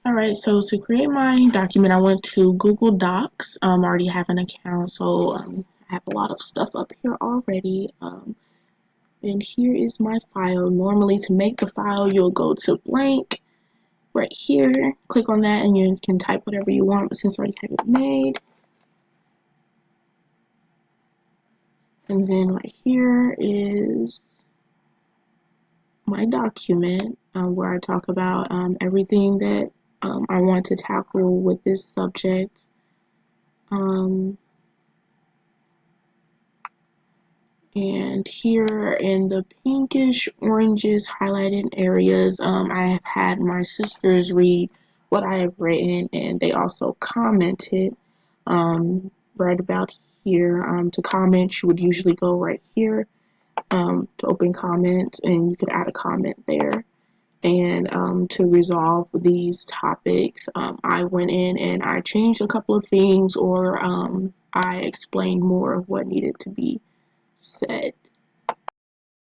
Alright, so to create my document, I went to Google Docs. I already have an account, so I have a lot of stuff up here already. And here is my file. Normally, to make the file, you'll go to blank right here, click on that, and you can type whatever you want, but since I already have it made, and then right here is my document where I talk about everything that I want to tackle with this subject. And here in the pinkish oranges highlighted areas, I have had my sisters read what I have written, and they also commented right about here. To comment, you would usually go right here to open comments, and you could add a comment there. And to resolve these topics, I went in and I changed a couple of things, or I explained more of what needed to be said.